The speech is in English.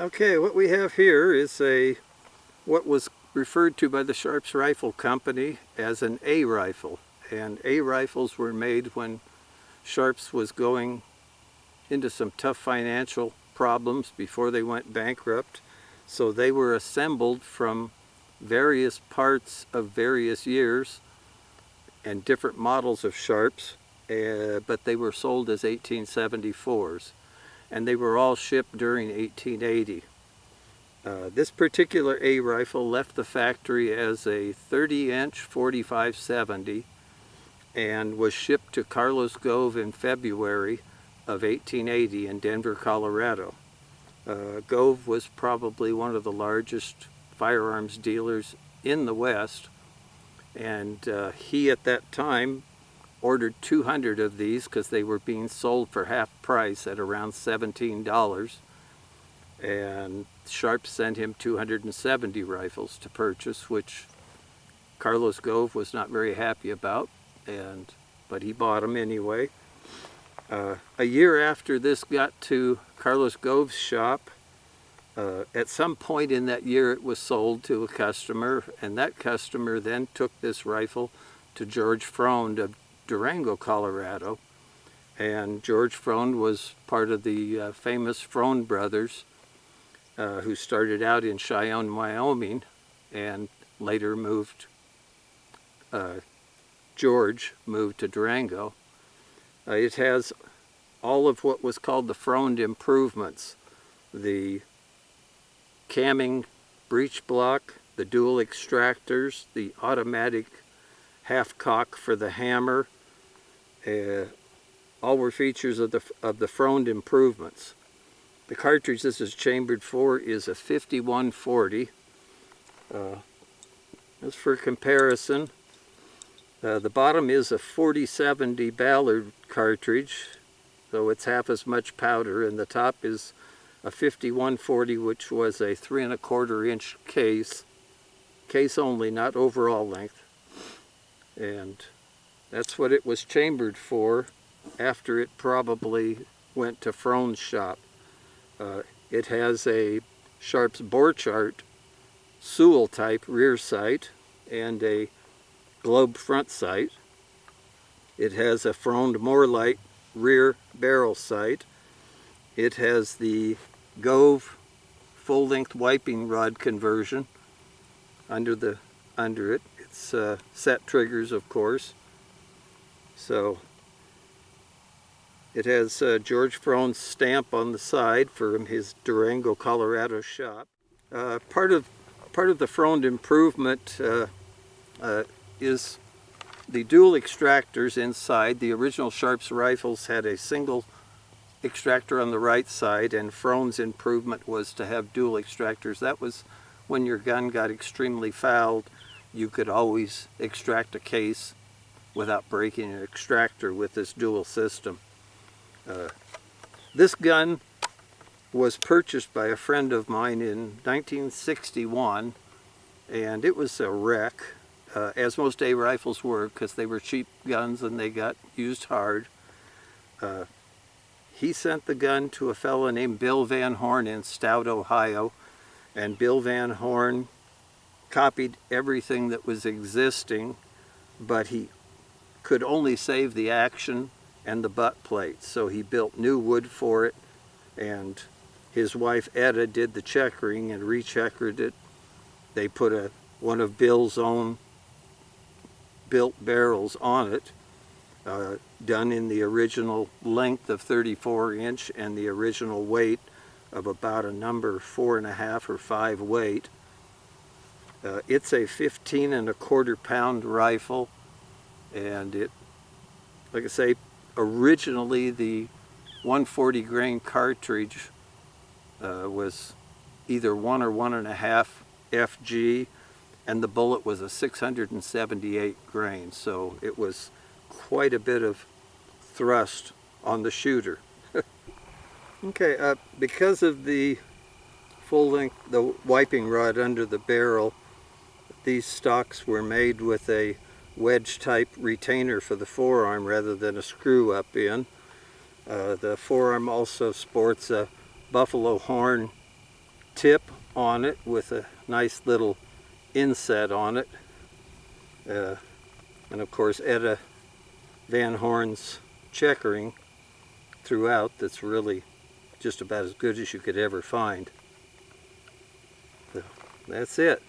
Okay, what we have here is what was referred to by the Sharps Rifle Company as an A rifle. And A rifles were made when Sharps was going into some tough financial problems before they went bankrupt. So they were assembled from various parts of various years and different models of Sharps, but they were sold as 1874s. And they were all shipped during 1880. This particular A rifle left the factory as a 30-inch 45-70 and was shipped to Carlos Gove in February of 1880 in Denver, Colorado. Gove was probably one of the largest firearms dealers in the West, and he at that time ordered 200 of these because they were being sold for half price at around $17, and Sharp sent him 270 rifles to purchase, which Carlos Gove was not very happy about, but he bought them anyway. A year after this got to Carlos Gove's shop, at some point in that year it was sold to a customer, and that customer then took this rifle to George Frowne of Durango, Colorado. And George Frowne was part of the famous Frowne brothers who started out in Cheyenne, Wyoming, and later George moved to Durango. It has all of what was called the Freund Improvements: the camming breech block, the dual extractors, the automatic half cock for the hammer. All were features of the Freund Improvements. The cartridge this is chambered for is a 5140. As for comparison, the bottom is a 4070 Ballard cartridge, so it's half as much powder, and the top is a 5140, which was a 3 1/4 inch case only, not overall length. And that's what it was chambered for after it probably went to Frowne's shop. It has a Sharps bore chart Sewell type rear sight and a globe front sight. It has a Frowne Morelight rear barrel sight. It has the Gove full-length wiping rod conversion under it. It's set triggers, of course. So it has George Frowne's stamp on the side from his Durango, Colorado shop. Part of the Freund improvement is the dual extractors inside. The original Sharps rifles had a single extractor on the right side, and Frowne's improvement was to have dual extractors. That was when your gun got extremely fouled. You could always extract a case without breaking an extractor with this dual system. This gun was purchased by a friend of mine in 1961, and it was a wreck, as most A rifles were, because they were cheap guns and they got used hard. He sent the gun to a fellow named Bill Van Horn in Stout, Ohio, and Bill Van Horn copied everything that was existing, but he could only save the action and the butt plate, so he built new wood for it, and his wife Etta did the checkering and recheckered it. They put one of Bill's own built barrels on it, done in the original length of 34 inch and the original weight of about a number 4 1/2 or 5 weight. It's a 15 1/4 pound rifle, and it, like I say, originally the 140 grain cartridge was either 1 or 1 1/2 FG, and the bullet was a 678 grain, so it was quite a bit of thrust on the shooter. Okay, because of the the wiping rod under the barrel, these stocks were made with a wedge type retainer for the forearm rather than a screw up in. The forearm also sports a buffalo horn tip on it with a nice little inset on it. And of course Etta Van Horn's checkering throughout that's really just about as good as you could ever find. So that's it.